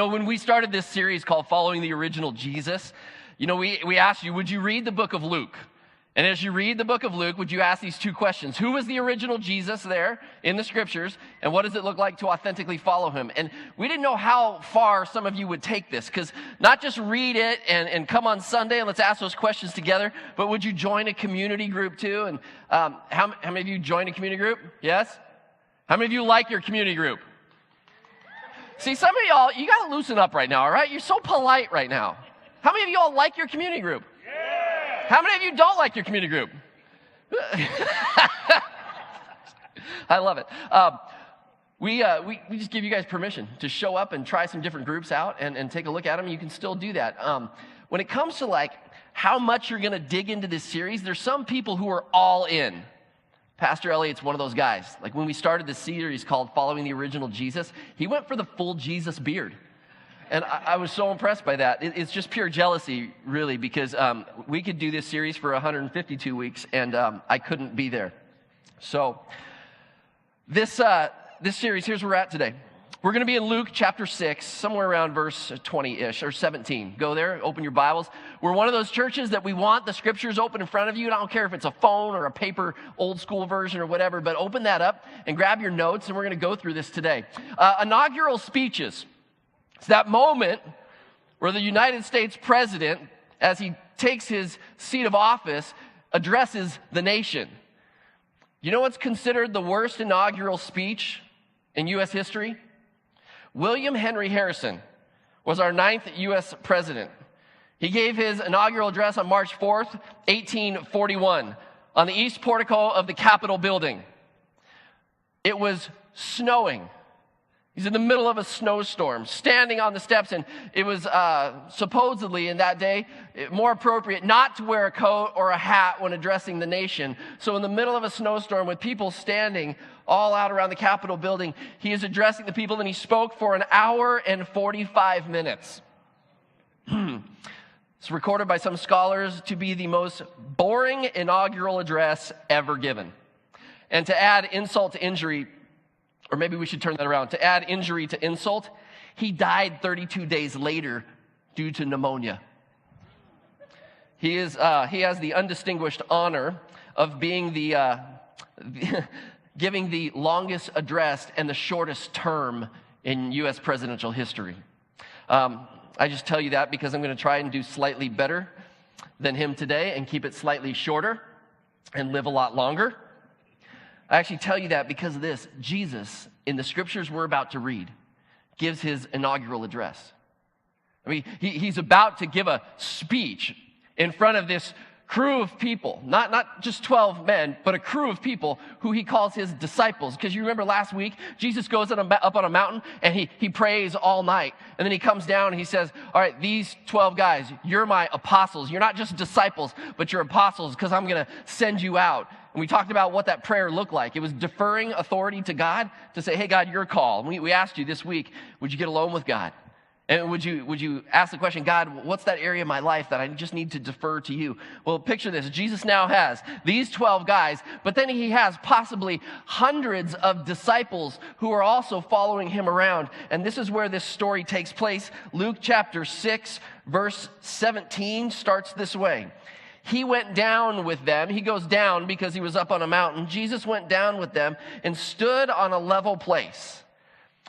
When we started this series called Following the Original Jesus, we asked you, would you read the book of Luke? And as you read the book of Luke, would you ask these two questions? Who was the original Jesus there in the scriptures? And what does it look like to authentically follow him? And we didn't know how far some of you would take this, because not just read it and come on Sunday and let's ask those questions together, but would you join a community group too? And how many of you joined a community group? Yes? How many of you like your community group? See, some of y'all, you got to loosen up right now, all right? You're so polite right now. How many of y'all like your community group? How many of you don't like your community group? I love it. We just give you guys permission to show up and try some different groups out and take a look at them. You can still do that. When it comes to how much you're going to dig into this series, there's some people who are all in. Pastor Elliott's one of those guys. Like when we started this series called Following the Original Jesus, he went for the full Jesus beard. And I was so impressed by that. It's just pure jealousy, really, because we could do this series for 152 weeks, and I couldn't be there. So this series, here's where we're at today. We're going to be in Luke chapter 6, somewhere around verse 20-ish, or 17. Go there, open your Bibles. We're one of those churches that we want the scriptures open in front of you. And I don't care if it's a phone or a paper old school version or whatever, but open that up and grab your notes, and we're going to go through this today. Inaugural speeches. It's that moment where the United States president, as he takes his seat of office, addresses the nation. You know what's considered the worst inaugural speech in U.S. history? William Henry Harrison was our 9th U.S. president. He gave his inaugural address on March 4th, 1841, on the east portico of the Capitol building. It was snowing. He's in the middle of a snowstorm, standing on the steps, and it was supposedly in that day more appropriate not to wear a coat or a hat when addressing the nation. So in the middle of a snowstorm with people standing all out around the Capitol building, he is addressing the people, and he spoke for an hour and 45 minutes. It's recorded by some scholars to be the most boring inaugural address ever given. And to add insult to injury, or maybe we should turn that around. To add injury to insult, he died 32 days later due to pneumonia. He has the undistinguished honor of being giving the longest address and the shortest term in U.S. presidential history. I just tell you that because I'm going to try and do slightly better than him today and keep it slightly shorter and live a lot longer. I actually tell you that because of this. Jesus, in the scriptures we're about to read, gives his inaugural address. I mean, he's about to give a speech in front of this crew of people, not just 12 men, but a crew of people who he calls his disciples. Because you remember last week, Jesus goes up on a mountain and he prays all night. And then he comes down and he says, all right, these 12 guys, you're my apostles. You're not just disciples, but you're apostles because I'm going to send you out. And we talked about what that prayer looked like. It was deferring authority to God to say, hey, God, your call. And we asked you this week, would you get alone with God? And would you ask the question, God, what's that area of my life that I just need to defer to you? Well, picture this. Jesus now has these 12 guys, but then he has possibly hundreds of disciples who are also following him around. And this is where this story takes place. Luke chapter 6, verse 17 starts this way. He went down with them. He goes down because he was up on a mountain. Jesus went down with them and stood on a level place.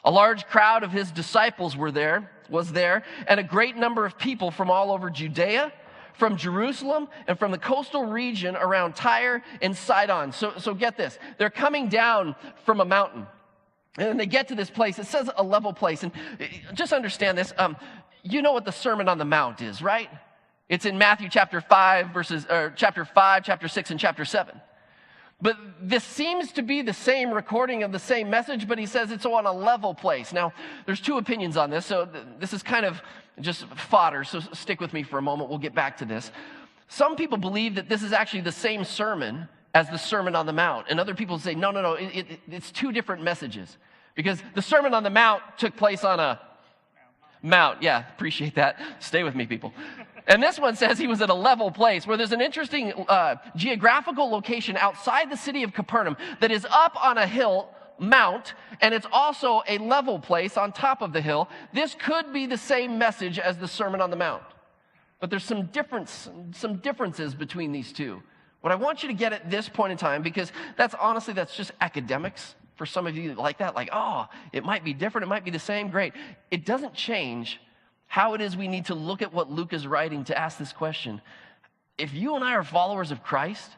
A large crowd of his disciples was there, and a great number of people from all over Judea, from Jerusalem, and from the coastal region around Tyre and Sidon. So get this. They're coming down from a mountain, and they get to this place. It says a level place, and just understand this. You know what the Sermon on the Mount is, right? It's in Matthew chapter 5, chapter 6, and chapter 7. But this seems to be the same recording of the same message, but he says it's on a level place. Now, there's two opinions on this, so this is kind of just fodder, so stick with me for a moment. We'll get back to this. Some people believe that this is actually the same sermon as the Sermon on the Mount, and other people say, no, it's two different messages, because the Sermon on the Mount took place on a mount. Yeah, appreciate that. Stay with me, people. And this one says he was at a level place where there's an interesting geographical location outside the city of Capernaum that is up on a hill mount, and it's also a level place on top of the hill. This could be the same message as the Sermon on the Mount. But there's some differences between these two. What I want you to get at this point in time, because that's just academics for some of you like that, like, oh, it might be different, it might be the same, great. It doesn't change how it is we need to look at what Luke is writing to ask this question. If you and I are followers of Christ,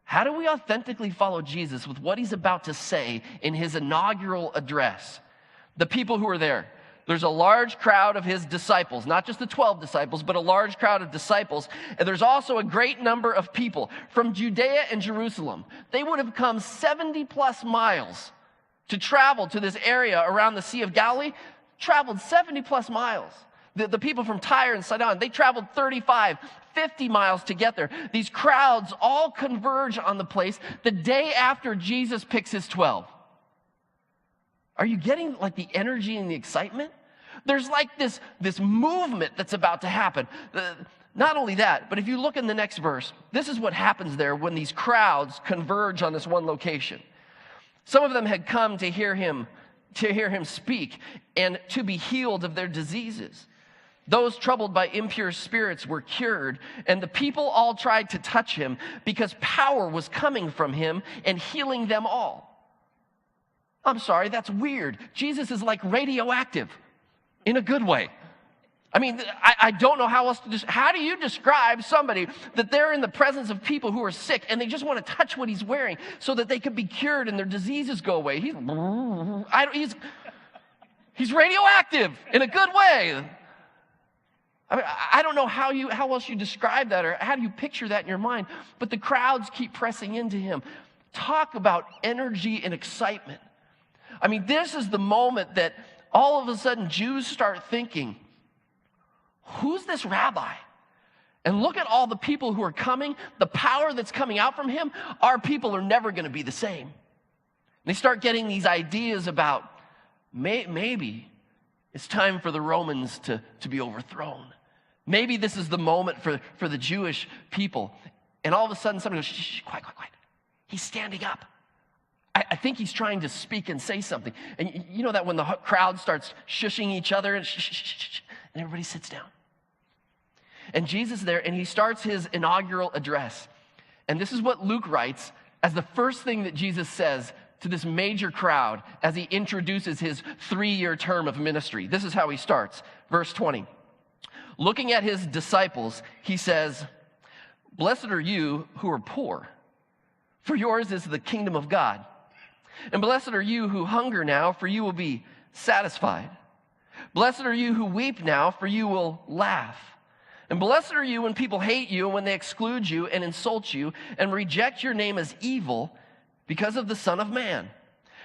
how do we authentically follow Jesus with what he's about to say in his inaugural address? The people who are there. There's a large crowd of his disciples, not just the 12 disciples, but a large crowd of disciples. And there's also a great number of people from Judea and Jerusalem. They would have come 70 plus miles to travel to this area around the Sea of Galilee, traveled 70 plus miles. The people from Tyre and Sidon, they traveled 35, 50 miles to get there. These crowds all converge on the place the day after Jesus picks his 12. Are you getting like the energy and the excitement? There's like this movement that's about to happen. Not only that, but if you look in the next verse, this is what happens there when these crowds converge on this one location. Some of them had come to hear him speak and to be healed of their diseases. Those troubled by impure spirits were cured, and the people all tried to touch him because power was coming from him and healing them all. I'm sorry, that's weird. Jesus is like radioactive in a good way. I mean, I don't know how else to how do you describe somebody that they're in the presence of people who are sick and they just want to touch what he's wearing so that they could be cured and their diseases go away? He's radioactive in a good way. I mean, I don't know how else you describe that or how do you picture that in your mind, but the crowds keep pressing into him. Talk about energy and excitement. I mean, this is the moment that all of a sudden Jews start thinking, who's this rabbi? And look at all the people who are coming, the power that's coming out from him. Our people are never going to be the same. And they start getting these ideas about maybe it's time for the Romans to be overthrown. Maybe this is the moment for the Jewish people. And all of a sudden somebody goes, shh, quiet. He's standing up. I think he's trying to speak and say something. And you know that when the crowd starts shushing each other and shh, and everybody sits down. And Jesus is there, and he starts his inaugural address. And this is what Luke writes as the first thing that Jesus says to this major crowd as he introduces his 3-year term of ministry. This is how he starts. Verse 20. Looking at his disciples, he says, "Blessed are you who are poor, for yours is the kingdom of God. And blessed are you who hunger now, for you will be satisfied. Blessed are you who weep now, for you will laugh. And blessed are you when people hate you, and when they exclude you and insult you and reject your name as evil because of the Son of Man.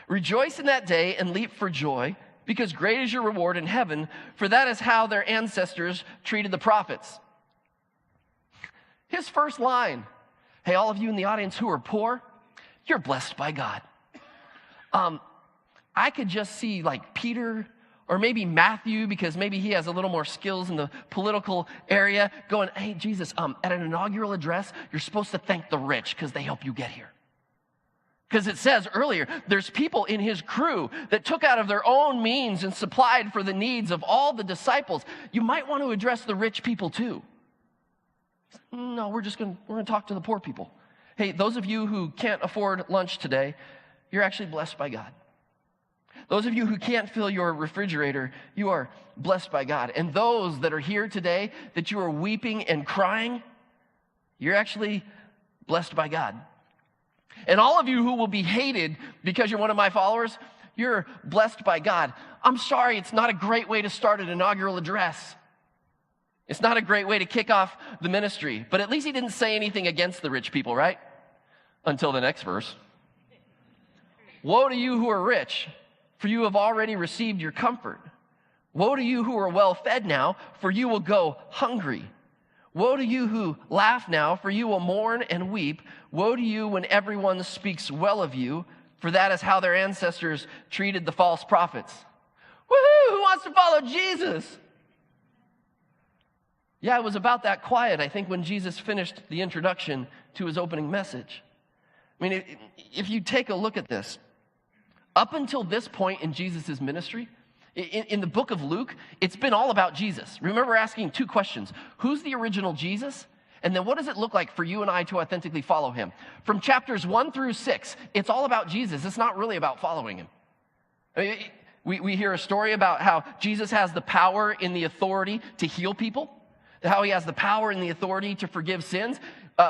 Rejoice in that day and leap for joy, because great is your reward in heaven, for that is how their ancestors treated the prophets." His first line, hey, all of you in the audience who are poor, you're blessed by God. I could just see like Peter or maybe Matthew, because maybe he has a little more skills in the political area, going, hey, Jesus, at an inaugural address, you're supposed to thank the rich because they help you get here. Because it says earlier, there's people in his crew that took out of their own means and supplied for the needs of all the disciples. You might want to address the rich people too. No, we're going to talk to the poor people. Hey, those of you who can't afford lunch today, you're actually blessed by God. Those of you who can't fill your refrigerator, you are blessed by God. And those that are here today, that you are weeping and crying, you're actually blessed by God. And all of you who will be hated because you're one of my followers, you're blessed by God. I'm sorry, it's not a great way to start an inaugural address. It's not a great way to kick off the ministry. But at least he didn't say anything against the rich people, right? Until the next verse. Woe to you who are rich, for you have already received your comfort. Woe to you who are well fed now, for you will go hungry. Woe to you who laugh now, for you will mourn and weep. Woe to you when everyone speaks well of you, for that is how their ancestors treated the false prophets. Woohoo! Who wants to follow Jesus? Yeah, it was about that quiet, I think, when Jesus finished the introduction to his opening message. I mean, if you take a look at this, Up until this point in Jesus' ministry, in the book of Luke, it's been all about Jesus. Remember asking two questions. Who's the original Jesus? And then what does it look like for you and I to authentically follow him? From chapters 1 through 6, it's all about Jesus. It's not really about following him. I mean, we hear a story about how Jesus has the power and the authority to heal people, how he has the power and the authority to forgive sins.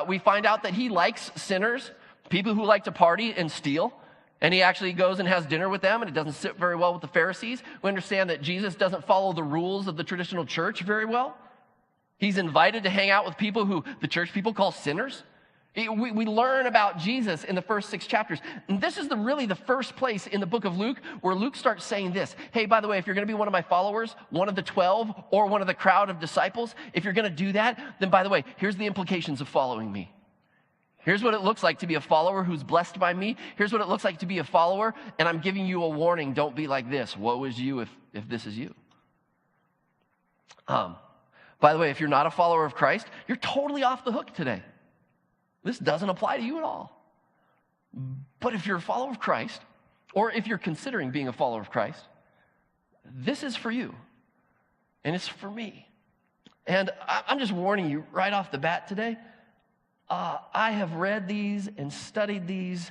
We find out that he likes sinners, people who like to party and steal. And he actually goes and has dinner with them, and it doesn't sit very well with the Pharisees. We understand that Jesus doesn't follow the rules of the traditional church very well. He's invited to hang out with people who the church people call sinners. We learn about Jesus in the first 6 chapters. And this is really the first place in the book of Luke where Luke starts saying this. Hey, by the way, if you're going to be one of my followers, one of the 12, or one of the crowd of disciples, if you're going to do that, then by the way, here's the implications of following me. Here's what it looks like to be a follower who's blessed by me. Here's what it looks like to be a follower, and I'm giving you a warning. Don't be like this. Woe is you if this is you. By the way, if you're not a follower of Christ, you're totally off the hook today. This doesn't apply to you at all. But if you're a follower of Christ, or if you're considering being a follower of Christ, this is for you, and it's for me. And I'm just warning you right off the bat today. I have read these and studied these.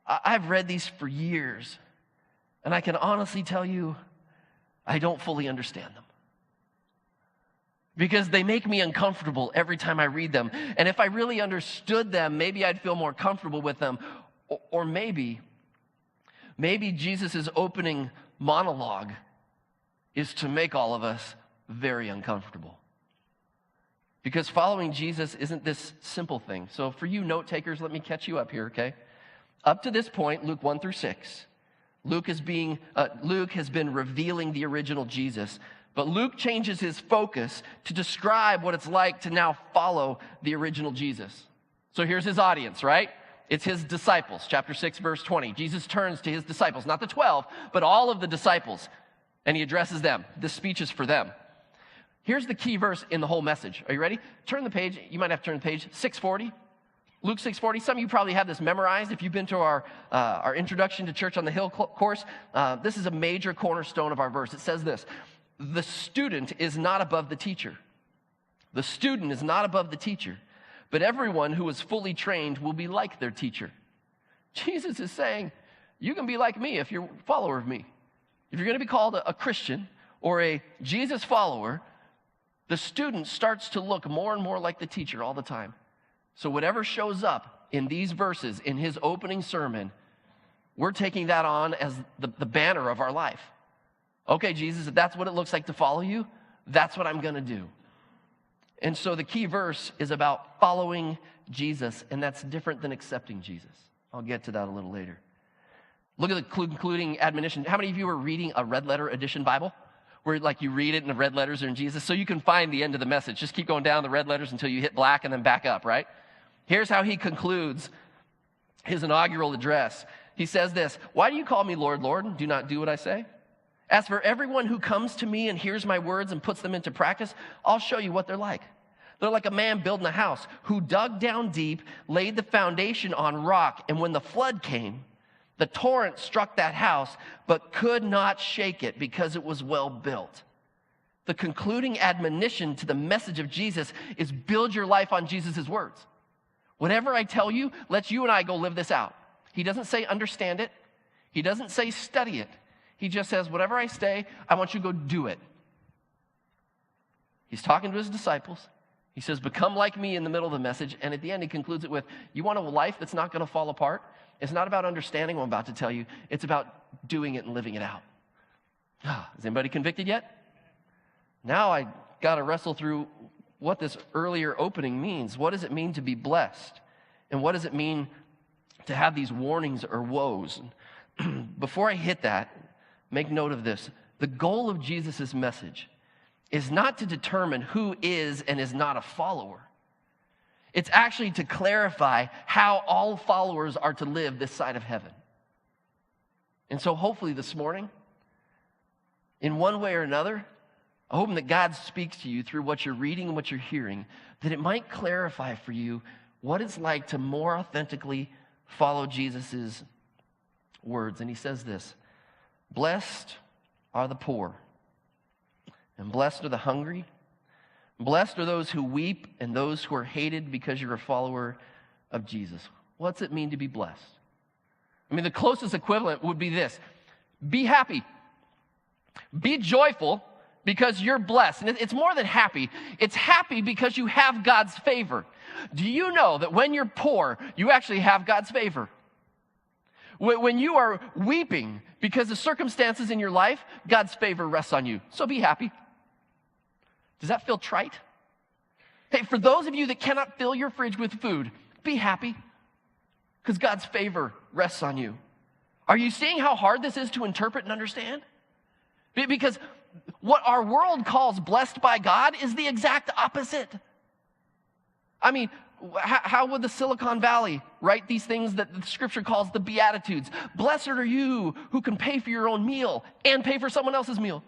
I've read these for years. And I can honestly tell you, I don't fully understand them. Because they make me uncomfortable every time I read them. And if I really understood them, maybe I'd feel more comfortable with them. Or maybe Jesus' opening monologue is to make all of us very uncomfortable. Because following Jesus isn't this simple thing. So for you note takers, let me catch you up here, okay? Up to this point, Luke 1 through 6, Luke has been revealing the original Jesus. But Luke changes his focus to describe what it's like to now follow the original Jesus. So here's his audience, right? It's his disciples. Chapter 6, verse 20. Jesus turns to his disciples, not the 12, but all of the disciples. And he addresses them. This speech is for them. Here's the key verse in the whole message. Are you ready? Turn the page. You might have to turn the page. 640. Luke 640. Some of you probably have this memorized. If you've been to our Introduction to Church on the Hill course, this is a major cornerstone of our verse. It says this: the student is not above the teacher. The student is not above the teacher, but everyone who is fully trained will be like their teacher. Jesus is saying, you can be like me if you're a follower of me. If you're going to be called a Christian or a Jesus follower, the student starts to look more and more like the teacher all the time. So whatever shows up in these verses, in his opening sermon, we're taking that on as the banner of our life. Okay, Jesus, if that's what it looks like to follow you, that's what I'm going to do. And so the key verse is about following Jesus, and that's different than accepting Jesus. I'll get to that a little later. Look at the concluding admonition. How many of you are reading a red letter edition Bible? Where like you read it and the red letters are in Jesus, so you can find the end of the message. Just keep going down the red letters until you hit black and then back up, right? Here's how he concludes his inaugural address. He says this: why do you call me Lord, Lord, and do not do what I say? As for everyone who comes to me and hears my words and puts them into practice, I'll show you what they're like. They're like a man building a house who dug down deep, laid the foundation on rock, and when the flood came, the torrent struck that house, but could not shake it because it was well built. The concluding admonition to the message of Jesus is build your life on Jesus' words. Whatever I tell you, let you and I go live this out. He doesn't say understand it. He doesn't say study it. He just says, whatever I say, I want you to go do it. He's talking to his disciples. He says, become like me in the middle of the message. And at the end, he concludes it with, you want a life that's not going to fall apart? It's not about understanding what I'm about to tell you. It's about doing it and living it out. Is anybody convicted yet? Now I got to wrestle through what this earlier opening means. What does it mean to be blessed? And what does it mean to have these warnings or woes? Before I hit that, make note of this. The goal of Jesus' message is not to determine who is and is not a follower. It's actually to clarify how all followers are to live this side of heaven. And so hopefully this morning, in one way or another, I hope that God speaks to you through what you're reading and what you're hearing, that it might clarify for you what it's like to more authentically follow Jesus' words, and he says this: blessed are the poor, and blessed are the hungry, blessed are those who weep and those who are hated because you're a follower of Jesus. What's it mean to be blessed? I mean, the closest equivalent would be this: be happy. Be joyful because you're blessed. And it's more than happy. It's happy because you have God's favor. Do you know that when you're poor, you actually have God's favor? When you are weeping because of circumstances in your life, God's favor rests on you. So be happy. Does that feel trite? Hey, for those of you that cannot fill your fridge with food, be happy because God's favor rests on you. Are you seeing how hard this is to interpret and understand? Because what our world calls blessed by God is the exact opposite. I mean, how would the Silicon Valley write these things that the scripture calls the Beatitudes? Blessed are you who can pay for your own meal and pay for someone else's meal.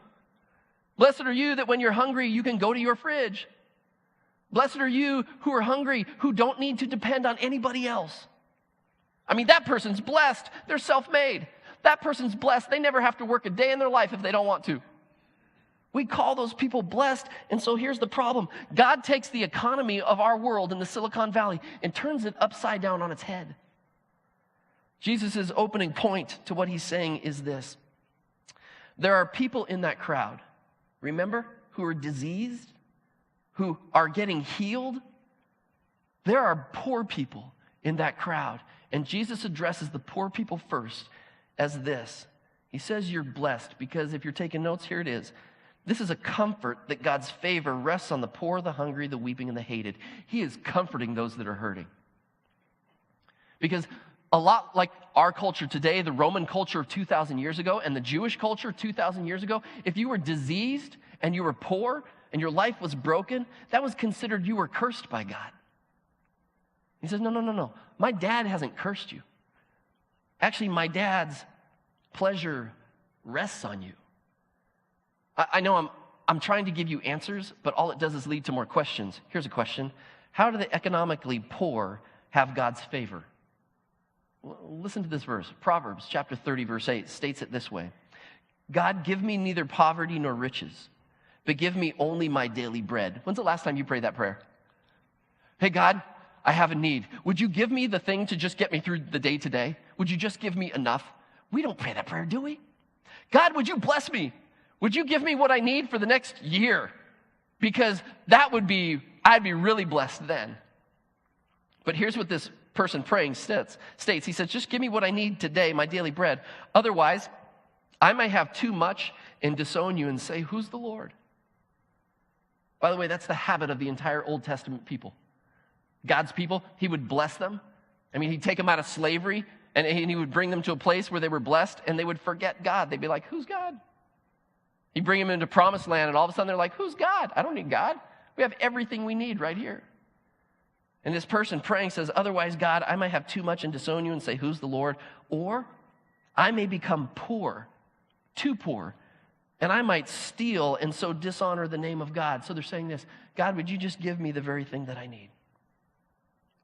Blessed are you that when you're hungry, you can go to your fridge. Blessed are you who are hungry, who don't need to depend on anybody else. I mean, that person's blessed. They're self-made. That person's blessed. They never have to work a day in their life if they don't want to. We call those people blessed, and so here's the problem. God takes the economy of our world in the Silicon Valley and turns it upside down on its head. Jesus' opening point to what he's saying is this: there are people in that crowd, remember, who are diseased, who are getting healed. There are poor people in that crowd, and Jesus addresses the poor people first as this. He says you're blessed because if you're taking notes, here it is. This is a comfort that God's favor rests on the poor, the hungry, the weeping, and the hated. He is comforting those that are hurting. Because a lot like our culture today, the Roman culture of 2,000 years ago and the Jewish culture 2,000 years ago, if you were diseased and you were poor and your life was broken, that was considered you were cursed by God. He says, no. My dad hasn't cursed you. Actually, my dad's pleasure rests on you. I know I'm trying to give you answers, but all it does is lead to more questions. Here's a question: how do the economically poor have God's favor? Well, listen to this verse. Proverbs chapter 30, verse 8 states it this way: God, give me neither poverty nor riches, but give me only my daily bread. When's the last time you prayed that prayer? Hey, God, I have a need. Would you give me the thing to just get me through the day today? Would you just give me enough? We don't pray that prayer, do we? God, would you bless me? Would you give me what I need for the next year? Because I'd be really blessed then. But here's what this person praying states. He says, just give me what I need today, my daily bread. Otherwise, I may have too much and disown you and say, who's the Lord? By the way, that's the habit of the entire Old Testament people. God's people, he would bless them. I mean, he'd take them out of slavery, and he would bring them to a place where they were blessed, and they would forget God. They'd be like, who's God? He'd bring them into promised land, and all of a sudden they're like, who's God? I don't need God. We have everything we need right here. And this person praying says, otherwise, God, I might have too much and disown you and say, who's the Lord? Or I may become poor, too poor, and I might steal and so dishonor the name of God. So they're saying this: God, would you just give me the very thing that I need?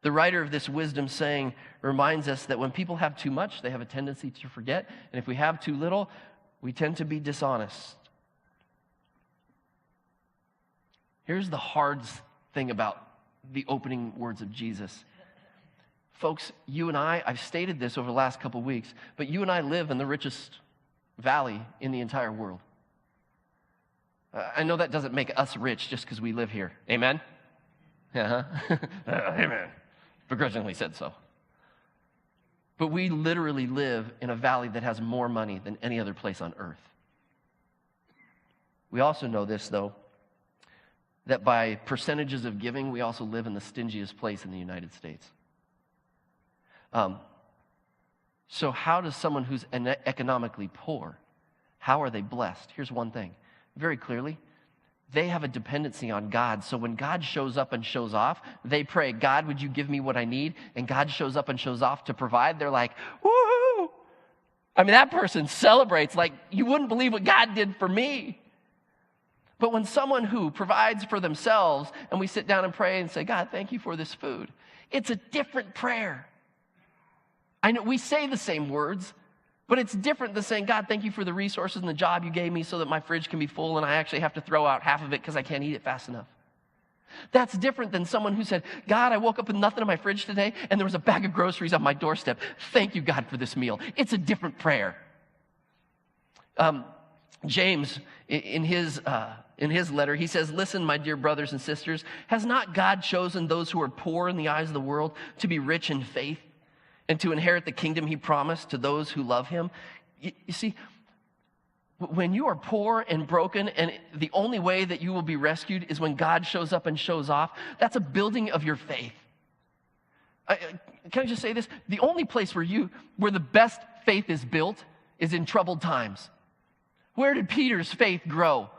The writer of this wisdom saying reminds us that when people have too much, they have a tendency to forget. And if we have too little, we tend to be dishonest. Here's the hard thing about the opening words of Jesus. Folks, you and I've stated this over the last couple of weeks, but you and I live in the richest valley in the entire world. I know that doesn't make us rich just because we live here. Amen? Amen. Begrudgingly said so. But we literally live in a valley that has more money than any other place on earth. We also know this, though, that by percentages of giving, we also live in the stingiest place in the United States. So how does someone who's economically poor, how are they blessed? Here's one thing. Very clearly, they have a dependency on God. So when God shows up and shows off, they pray, God, would you give me what I need? And God shows up and shows off to provide. They're like, woohoo! I mean, that person celebrates like you wouldn't believe what God did for me. But when someone who provides for themselves and we sit down and pray and say, God, thank you for this food, it's a different prayer. I know we say the same words, But it's different than saying, God, thank you for the resources and the job you gave me so that my fridge can be full and I actually have to throw out half of it because I can't eat it fast enough. That's different than someone who said, God, I woke up with nothing in my fridge today and there was a bag of groceries on my doorstep. Thank you, God, for this meal. It's a different prayer. James, in his letter, he says, listen, my dear brothers and sisters, has not God chosen those who are poor in the eyes of the world to be rich in faith and to inherit the kingdom he promised to those who love him? You see, when you are poor and broken and the only way that you will be rescued is when God shows up and shows off, that's a building of your faith. Can I just say this? The only place where the best faith is built is in troubled times. Where did Peter's faith grow?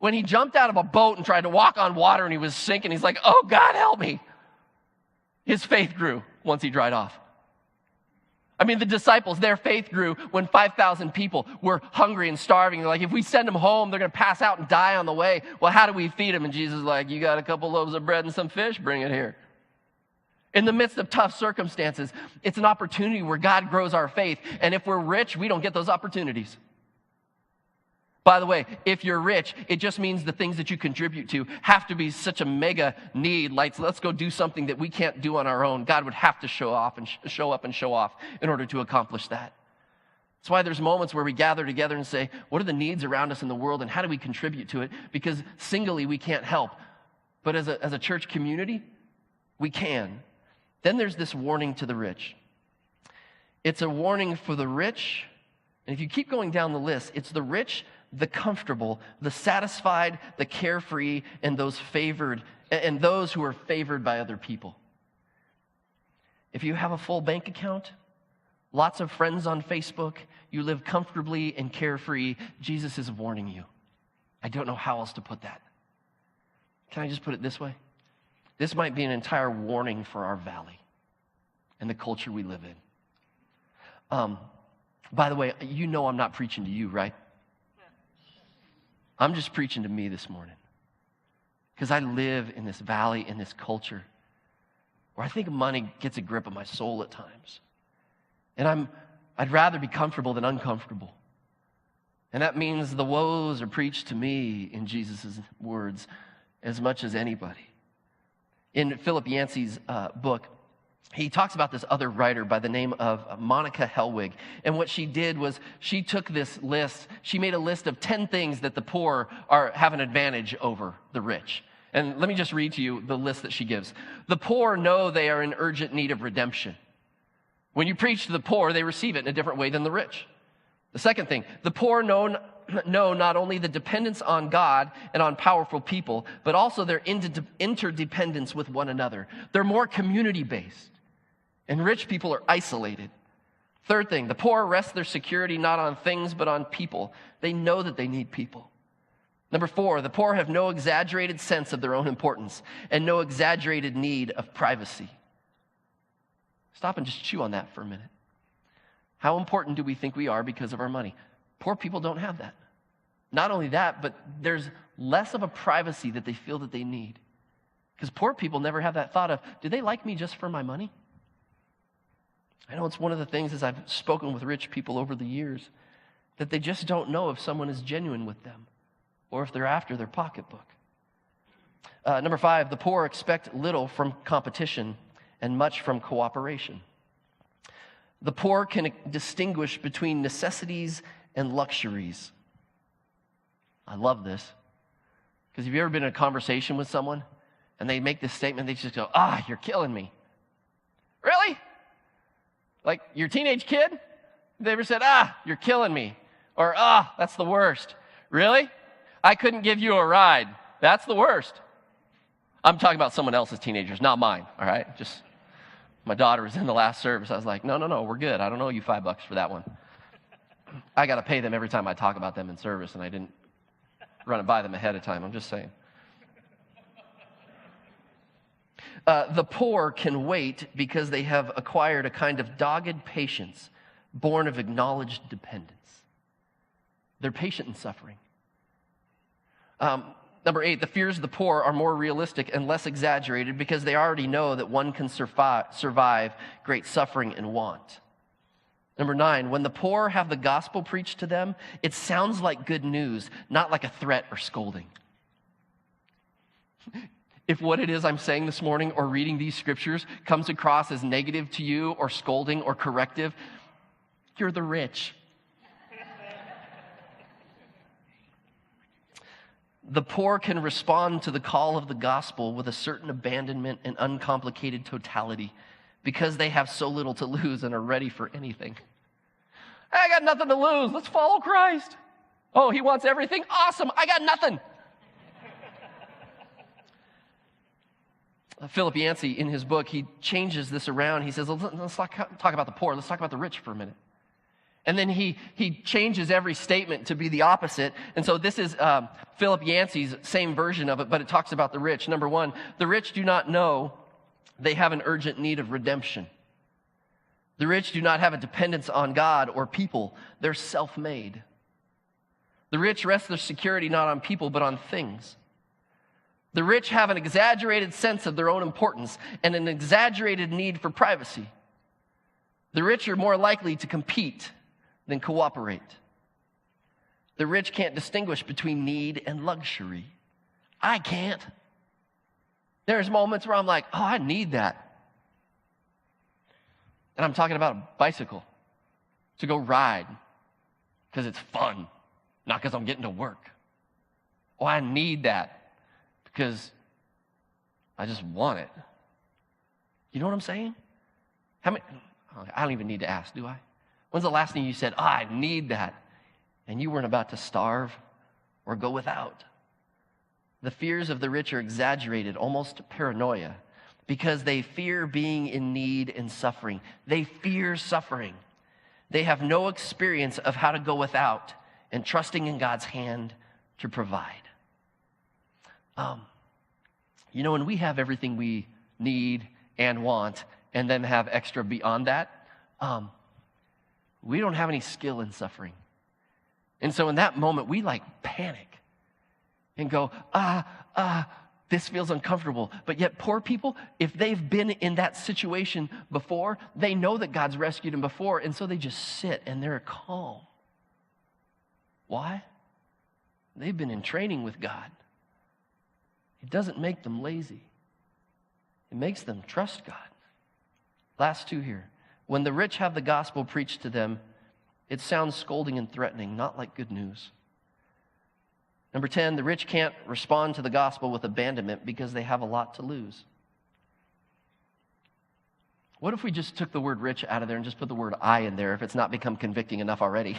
When he jumped out of a boat and tried to walk on water and he was sinking, he's like, oh, God, help me. His faith grew once he dried off. I mean, the disciples, their faith grew when 5,000 people were hungry and starving. They're like, if we send them home, they're going to pass out and die on the way. Well, how do we feed them? And Jesus is like, you got a couple loaves of bread and some fish, bring it here. In the midst of tough circumstances, it's an opportunity where God grows our faith. And if we're rich, we don't get those opportunities. By the way, if you're rich, it just means the things that you contribute to have to be such a mega need, like let's go do something that we can't do on our own. God would have to show up and show off in order to accomplish that. That's why there's moments where we gather together and say, what are the needs around us in the world and how do we contribute to it? Because singly we can't help. But as a church community, we can. Then there's this warning to the rich. It's a warning for the rich. And if you keep going down the list, it's the rich, the comfortable, the satisfied, the carefree, and those favored, and those who are favored by other people. If you have a full bank account, lots of friends on Facebook, you live comfortably and carefree, Jesus is warning you. I don't know how else to put that. Can I just put it this way? This might be an entire warning for our valley and the culture we live in. By the way, you know I'm not preaching to you, right? I'm just preaching to me this morning because I live in this valley, in this culture where I think money gets a grip of my soul at times. And I'd rather be comfortable than uncomfortable. And that means the woes are preached to me in Jesus' words as much as anybody. In Philip Yancey's book, he talks about this other writer by the name of Monica Helwig. And what she did was she took this list. She made a list of 10 things that the poor have an advantage over the rich. And let me just read to you the list that she gives. The poor know they are in urgent need of redemption. When you preach to the poor, they receive it in a different way than the rich. The second thing, the poor know not only the dependence on God and on powerful people, but also their interdependence with one another. They're more community-based. And rich people are isolated. Third thing, the poor rest their security not on things, but on people. They know that they need people. Number 4, the poor have no exaggerated sense of their own importance and no exaggerated need of privacy. Stop and just chew on that for a minute. How important do we think we are because of our money? Poor people don't have that. Not only that, but there's less of a privacy that they feel that they need. Because poor people never have that thought of, do they like me just for my money? I know it's one of the things as I've spoken with rich people over the years, that they just don't know if someone is genuine with them or if they're after their pocketbook. Number 5, the poor expect little from competition and much from cooperation. The poor can distinguish between necessities and luxuries. I love this. Because have you ever been in a conversation with someone and they make this statement, they just go, you're killing me. Really? Like your teenage kid? They ever said, you're killing me. Or, that's the worst. Really? I couldn't give you a ride. That's the worst. I'm talking about someone else's teenagers, not mine, all right? Just, my daughter was in the last service. I was like, no, we're good. I don't owe you $5 for that one. I got to pay them every time I talk about them in service, and I didn't run it by them ahead of time. I'm just saying. The poor can wait because they have acquired a kind of dogged patience born of acknowledged dependence. They're patient in suffering. Number 8, the fears of the poor are more realistic and less exaggerated because they already know that one can survive great suffering and want. Number 9, when the poor have the gospel preached to them, it sounds like good news, not like a threat or scolding. If what it is I'm saying this morning or reading these scriptures comes across as negative to you or scolding or corrective, you're the rich. The poor can respond to the call of the gospel with a certain abandonment and uncomplicated totality because they have so little to lose and are ready for anything. I got nothing to lose. Let's follow Christ. Oh, he wants everything? Awesome. I got nothing. Philip Yancey, in his book, he changes this around. He says, let's not talk about the poor. Let's talk about the rich for a minute. And then he changes every statement to be the opposite. And so this is Philip Yancey's same version of it, but it talks about the rich. Number 1, the rich do not know they have an urgent need of redemption. The rich do not have a dependence on God or people. They're self-made. The rich rest their security not on people, but on things. The rich have an exaggerated sense of their own importance and an exaggerated need for privacy. The rich are more likely to compete than cooperate. The rich can't distinguish between need and luxury. I can't. There's moments where I'm like, oh, I need that. And I'm talking about a bicycle to go ride because it's fun, not because I'm getting to work. Oh, I need that because I just want it. You know what I'm saying? How many? I don't even need to ask, do I? When's the last thing you said, oh, I need that, and you weren't about to starve or go without? The fears of the rich are exaggerated, almost paranoia, because they fear being in need and suffering. They fear suffering. They have no experience of how to go without and trusting in God's hand to provide. When we have everything we need and want and then have extra beyond that, we don't have any skill in suffering. And so in that moment, we panic and go, this feels uncomfortable. But yet poor people, if they've been in that situation before, they know that God's rescued them before, and so they just sit and they're calm. Why? They've been in training with God. It doesn't make them lazy. It makes them trust God. Last 2 here. When the rich have the gospel preached to them, it sounds scolding and threatening, not like good news. Number 10, the rich can't respond to the gospel with abandonment because they have a lot to lose. What if we just took the word rich out of there and just put the word I in there if it's not become convicting enough already?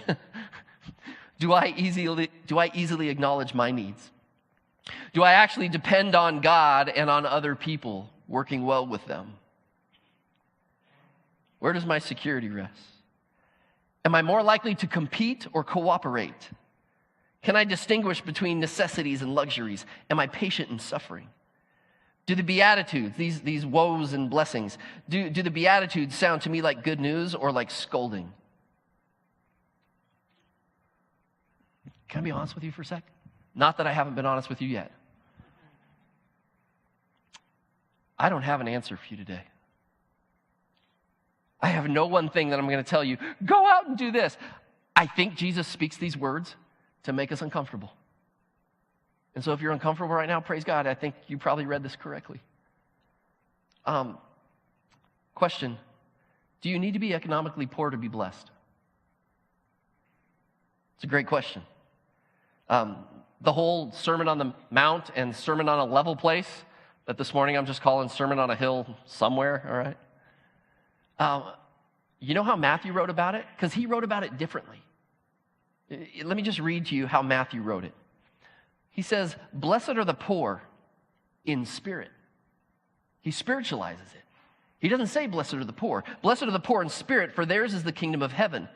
Do I easily acknowledge my needs? Do I actually depend on God and on other people working well with them? Where does my security rest? Am I more likely to compete or cooperate? Can I distinguish between necessities and luxuries? Am I patient in suffering? Do the Beatitudes, these woes and blessings, do the Beatitudes sound to me like good news or like scolding? Can I be honest with you for a sec? Not that I haven't been honest with you yet. I don't have an answer for you today. I have no one thing that I'm going to tell you, go out and do this. I think Jesus speaks these words to make us uncomfortable. And so if you're uncomfortable right now, praise God, I think you probably read this correctly. Question, do you need to be economically poor to be blessed? It's a great question. The whole Sermon on the Mount and Sermon on a Level Place that this morning I'm just calling Sermon on a Hill somewhere, all right? You know how Matthew wrote about it? Because he wrote about it differently. Let me just read to you how Matthew wrote it. He says, blessed are the poor in spirit. He spiritualizes it. He doesn't say blessed are the poor. Blessed are the poor in spirit, for theirs is the kingdom of heaven.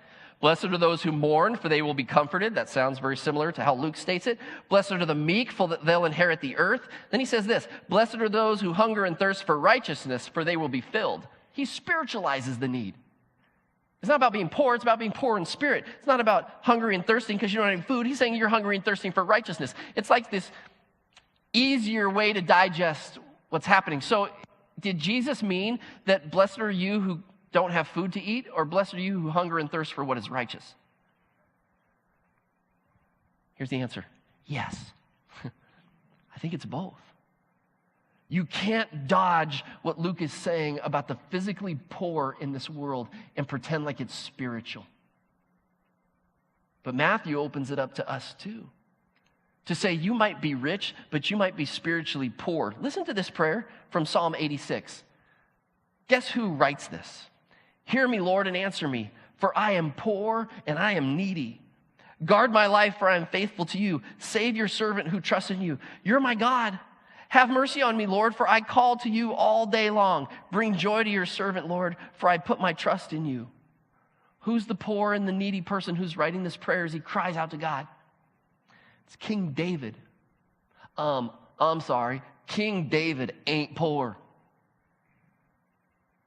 Blessed are those who mourn, for they will be comforted. That sounds very similar to how Luke states it. Blessed are the meek, for they'll inherit the earth. Then he says this, blessed are those who hunger and thirst for righteousness, for they will be filled. He spiritualizes the need. It's not about being poor, it's about being poor in spirit. It's not about hungry and thirsting because you don't have any food. He's saying you're hungry and thirsting for righteousness. It's like this easier way to digest what's happening. So did Jesus mean that blessed are you who don't have food to eat, or blessed are you who hunger and thirst for what is righteous? Here's the answer. Yes. I think it's both. You can't dodge what Luke is saying about the physically poor in this world and pretend like it's spiritual. But Matthew opens it up to us too. To say you might be rich, but you might be spiritually poor. Listen to this prayer from Psalm 86. Guess who writes this? Hear me, Lord, and answer me, for I am poor and I am needy. Guard my life, for I am faithful to you. Save your servant who trusts in you. You're my God. Have mercy on me, Lord, for I call to you all day long. Bring joy to your servant, Lord, for I put my trust in you. Who's the poor and the needy person who's writing this prayer as he cries out to God? It's King David. I'm sorry, King David ain't poor.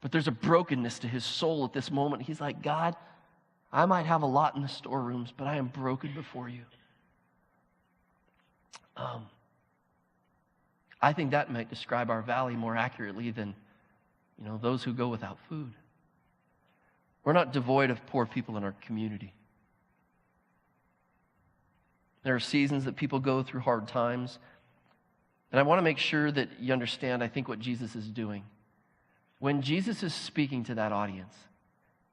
But there's a brokenness to his soul at this moment. He's like, God, I might have a lot in the storerooms, but I am broken before you. I think that might describe our valley more accurately than, those who go without food. We're not devoid of poor people in our community. There are seasons that people go through hard times. And I want to make sure that you understand, I think, what Jesus is doing. When Jesus is speaking to that audience,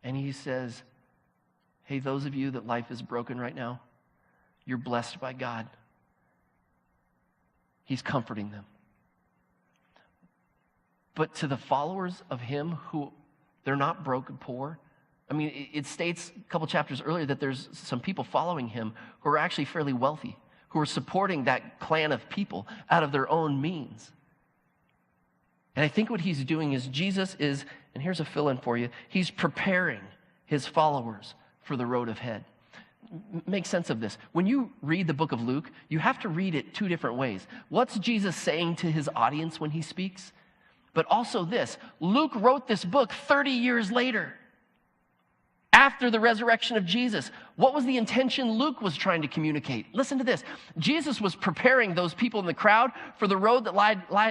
and he says, hey, those of you that life is broken right now, you're blessed by God. He's comforting them. But to the followers of him who they're not broken, poor, it states a couple chapters earlier that there's some people following him who are actually fairly wealthy, who are supporting that clan of people out of their own means. And I think what he's doing is Jesus is, and here's a fill-in for you, he's preparing his followers for the road ahead. Make sense of this. When you read the book of Luke, you have to read it two different ways. What's Jesus saying to his audience when he speaks? But also this, Luke wrote this book 30 years later, after the resurrection of Jesus. What was the intention Luke was trying to communicate? Listen to this. Jesus was preparing those people in the crowd for the road that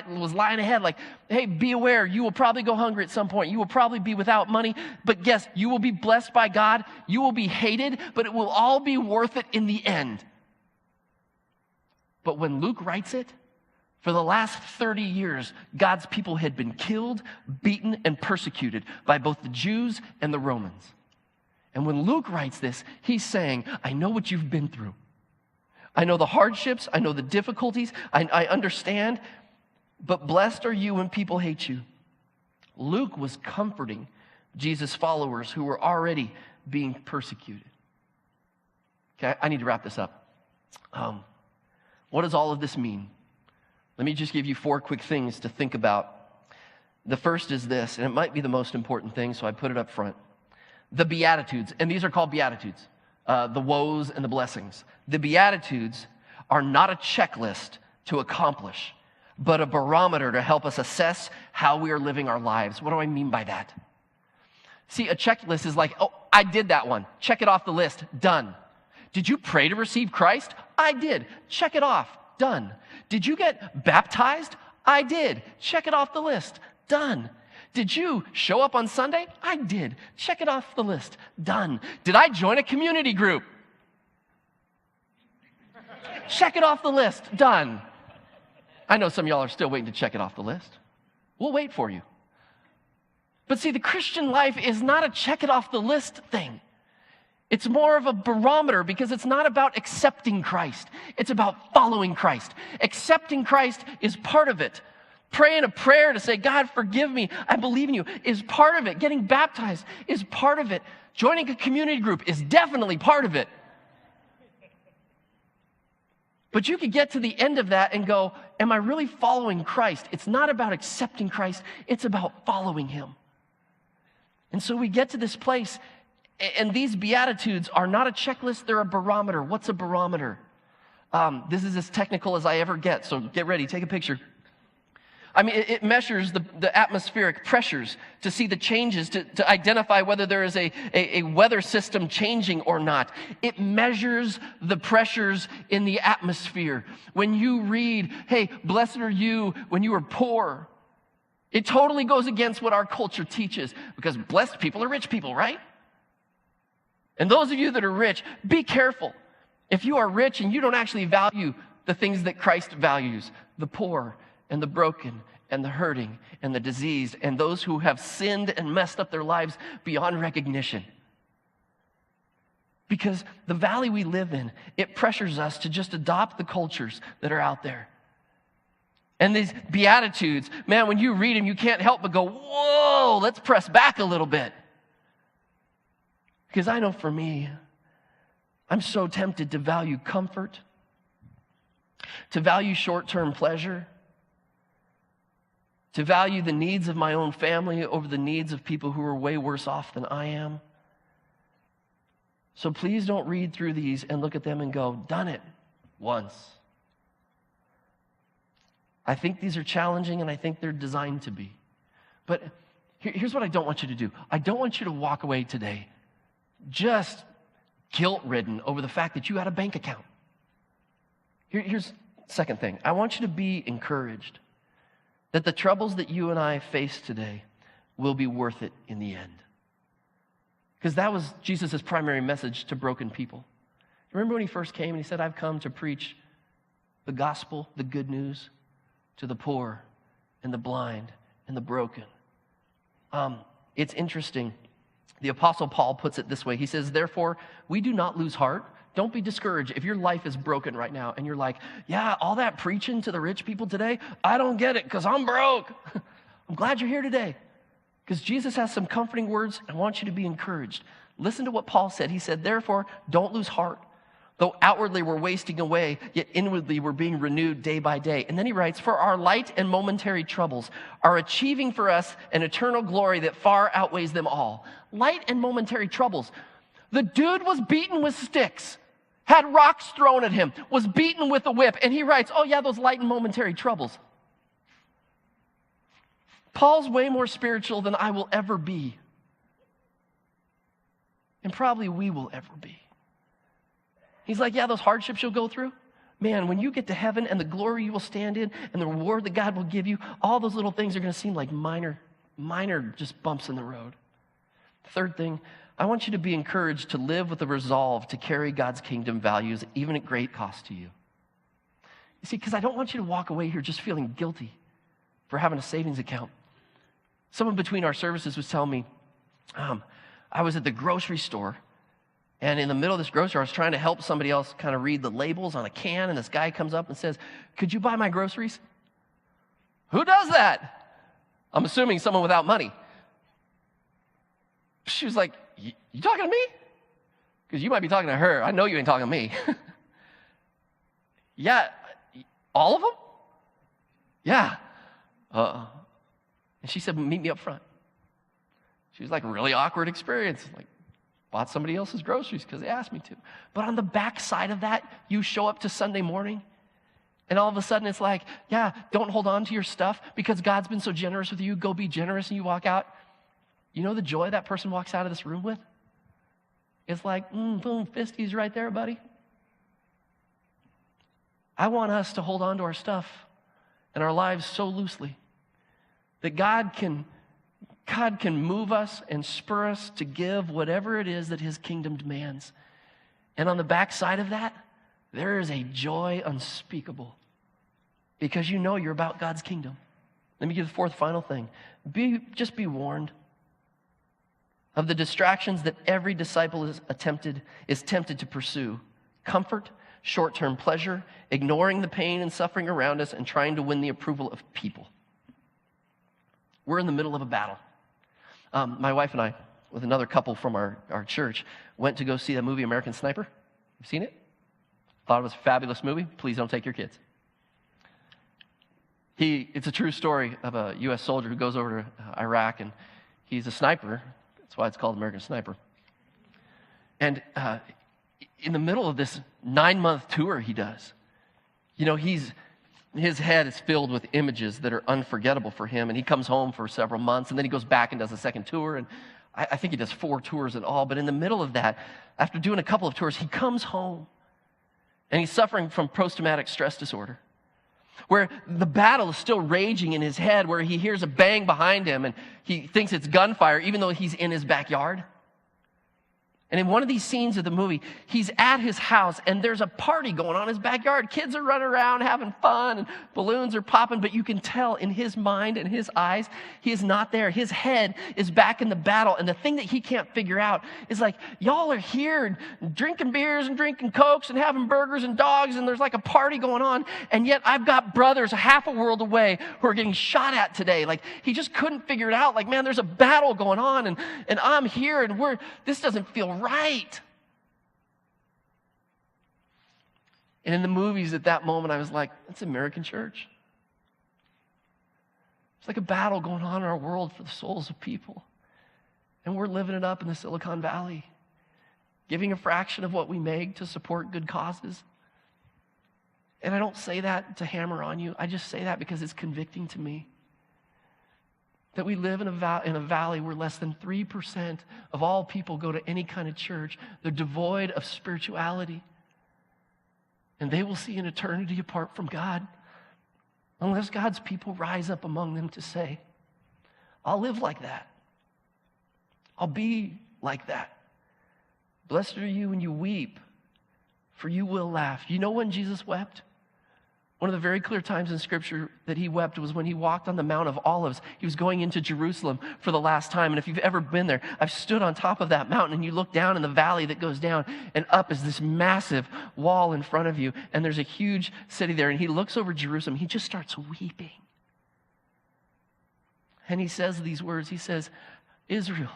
was lying ahead. Like, hey, be aware, you will probably go hungry at some point. You will probably be without money. But guess, you will be blessed by God. You will be hated, but it will all be worth it in the end. But when Luke writes it, for the last 30 years, God's people had been killed, beaten, and persecuted by both the Jews and the Romans. And when Luke writes this, he's saying, I know what you've been through. I know the hardships. I know the difficulties. I understand. But blessed are you when people hate you. Luke was comforting Jesus' followers who were already being persecuted. Okay, I need to wrap this up. What does all of this mean? Let me just give you 4 quick things to think about. The first is this, and it might be the most important thing, so I put it up front. The Beatitudes, and these are called Beatitudes, the woes and the blessings. The Beatitudes are not a checklist to accomplish, but a barometer to help us assess how we are living our lives. What do I mean by that? See, a checklist is like, oh, I did that one. Check it off the list. Done. Did you pray to receive Christ? I did. Check it off. Done. Did you get baptized? I did. Check it off the list. Done. Did you show up on Sunday? I did. Check it off the list. Done. Did I join a community group? Check it off the list. Done. I know some of y'all are still waiting to check it off the list. We'll wait for you. But see, the Christian life is not a check it off the list thing. It's more of a barometer because it's not about accepting Christ. It's about following Christ. Accepting Christ is part of it. Praying a prayer to say, God, forgive me, I believe in you, is part of it. Getting baptized is part of it. Joining a community group is definitely part of it. But you could get to the end of that and go, am I really following Christ? It's not about accepting Christ. It's about following him. And so we get to this place, and these Beatitudes are not a checklist, they're a barometer. What's a barometer? This is as technical as I ever get, so get ready, take a picture. It measures the atmospheric pressures to see the changes, to identify whether there is a weather system changing or not. It measures the pressures in the atmosphere. When you read, hey, blessed are you when you are poor, It totally goes against what our culture teaches, because blessed people are rich people, right? And those of you that are rich, be careful. If you are rich and you don't actually value the things that Christ values, the poor and the broken and the hurting and the diseased and those who have sinned and messed up their lives beyond recognition. Because the valley we live in, it pressures us to just adopt the cultures that are out there. And these Beatitudes, man, when you read them, you can't help but go, whoa, let's press back a little bit. Because I know for me, I'm so tempted to value comfort, to value short-term pleasure, to value the needs of my own family over the needs of people who are way worse off than I am. So please don't read through these and look at them and go, done it once. I think these are challenging, and I think they're designed to be. But here's what I don't want you to do. I don't want you to walk away today just guilt-ridden over the fact that you had a bank account. Here's the second thing. I want you to be encouraged that the troubles that you and I face today will be worth it in the end. Because that was Jesus' primary message to broken people. Remember when he first came and he said, I've come to preach the gospel, the good news, to the poor and the blind and the broken. It's interesting. The Apostle Paul puts it this way. He says, therefore, we do not lose heart. Don't be discouraged. If your life is broken right now and you're like, yeah, all that preaching to the rich people today, I don't get it because I'm broke. I'm glad you're here today because Jesus has some comforting words. I want you to be encouraged. Listen to what Paul said. He said, therefore, don't lose heart. Though outwardly we're wasting away, yet inwardly we're being renewed day by day. And then he writes, for our light and momentary troubles are achieving for us an eternal glory that far outweighs them all. Light and momentary troubles. The dude was beaten with sticks, had rocks thrown at him, was beaten with a whip. And he writes, oh yeah, those light and momentary troubles. Paul's way more spiritual than I will ever be. And probably we will ever be. He's like, yeah, those hardships you'll go through. Man, when you get to heaven and the glory you will stand in and the reward that God will give you, all those little things are going to seem like minor just bumps in the road. Third thing, I want you to be encouraged to live with the resolve to carry God's kingdom values, even at great cost to you. You see, because I don't want you to walk away here just feeling guilty for having a savings account. Someone between our services was telling me, I was at the grocery store, and in the middle of this grocery, I was trying to help somebody else kind of read the labels on a can, and this guy comes up and says, could you buy my groceries? Who does that? I'm assuming someone without money. She was like, you talking to me? Because you might be talking to her. I know you ain't talking to me. Yeah, all of them? Yeah. And she said, meet me up front. She was like, really awkward experience. Like, bought somebody else's groceries because they asked me to. But on the back side of that, you show up to Sunday morning, and all of a sudden it's like, yeah, don't hold on to your stuff because God's been so generous with you. Go be generous, and you walk out. You know the joy that person walks out of this room with? It's like, boom, fisties right there, buddy. I want us to hold on to our stuff and our lives so loosely that God can move us and spur us to give whatever it is that his kingdom demands. And on the backside of that, there is a joy unspeakable because you know you're about God's kingdom. Let me give the fourth final thing. Just be warned of the distractions that every disciple is tempted to pursue. Comfort, short-term pleasure, ignoring the pain and suffering around us, and trying to win the approval of people. We're in the middle of a battle. My wife and I, with another couple from our church, went to go see the movie American Sniper. You've seen it? Thought it was a fabulous movie. Please don't take your kids. It's a true story of a U.S. soldier who goes over to Iraq, and he's a sniper. That's why it's called American Sniper. And in the middle of this 9-month tour he does, you know, his head is filled with images that are unforgettable for him, and he comes home for several months, and then he goes back and does a second tour, and I think he does 4 tours in all, but in the middle of that, after doing a couple of tours, he comes home, and he's suffering from post-traumatic stress disorder. where the battle is still raging in his head, where he hears a bang behind him and he thinks it's gunfire, even though he's in his backyard. And in one of these scenes of the movie, he's at his house and there's a party going on in his backyard. Kids are running around having fun and balloons are popping, but you can tell in his mind and his eyes, he is not there. His head is back in the battle. And the thing that he can't figure out is like, y'all are here drinking beers and drinking Cokes and having burgers and dogs, and there's like a party going on. And yet I've got brothers half a world away who are getting shot at today. Like, he just couldn't figure it out. Like, man, there's a battle going on and I'm here and this doesn't feel right. And in the movies at that moment, I was like, that's American church. It's like a battle going on in our world for the souls of people. And we're living it up in the Silicon Valley, giving a fraction of what we make to support good causes. And I don't say that to hammer on you. I just say that because it's convicting to me. That we live in a valley where less than 3% of all people go to any kind of church. They're devoid of spirituality. And they will see an eternity apart from God unless God's people rise up among them to say, I'll live like that. I'll be like that. Blessed are you when you weep, for you will laugh. You know when Jesus wept? One of the very clear times in Scripture that he wept was when he walked on the Mount of Olives. He was going into Jerusalem for the last time. And if you've ever been there, I've stood on top of that mountain and you look down in the valley that goes down, and up is this massive wall in front of you. And there's a huge city there. And he looks over Jerusalem. He just starts weeping. And he says these words. He says, Israel,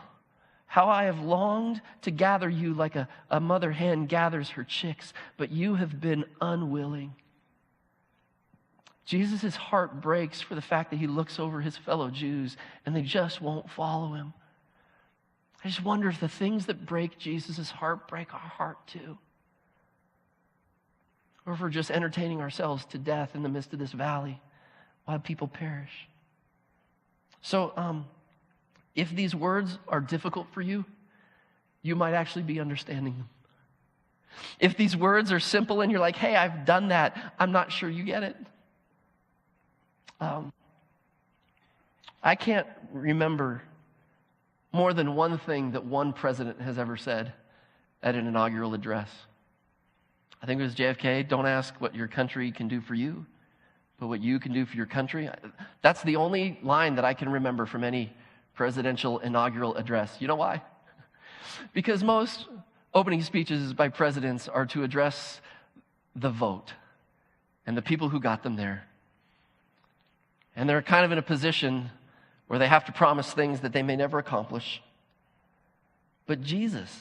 how I have longed to gather you like a mother hen gathers her chicks, but you have been unwilling. Jesus' heart breaks for the fact that he looks over his fellow Jews and they just won't follow him. I just wonder if the things that break Jesus' heart break our heart too. Or if we're just entertaining ourselves to death in the midst of this valley while people perish. So if these words are difficult for you, you might actually be understanding them. If these words are simple and you're like, hey, I've done that, I'm not sure you get it. I can't remember more than one thing that one president has ever said at an inaugural address. I think it was JFK, don't ask what your country can do for you, but what you can do for your country. That's the only line that I can remember from any presidential inaugural address. You know why? Because most opening speeches by presidents are to address the vote and the people who got them there. And they're kind of in a position where they have to promise things that they may never accomplish. But Jesus,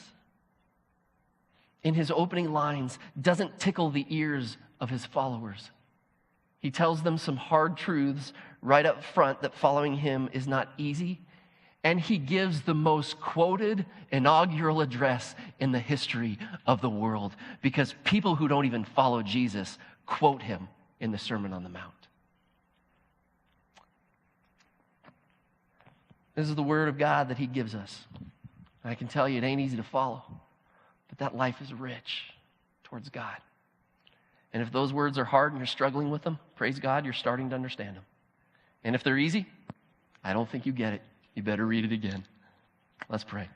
in his opening lines, doesn't tickle the ears of his followers. He tells them some hard truths right up front that following him is not easy. And he gives the most quoted inaugural address in the history of the world because people who don't even follow Jesus quote him in the Sermon on the Mount. This is the word of God that he gives us. And I can tell you it ain't easy to follow, but that life is rich towards God. And if those words are hard and you're struggling with them, praise God, you're starting to understand them. And if they're easy, I don't think you get it. You better read it again. Let's pray.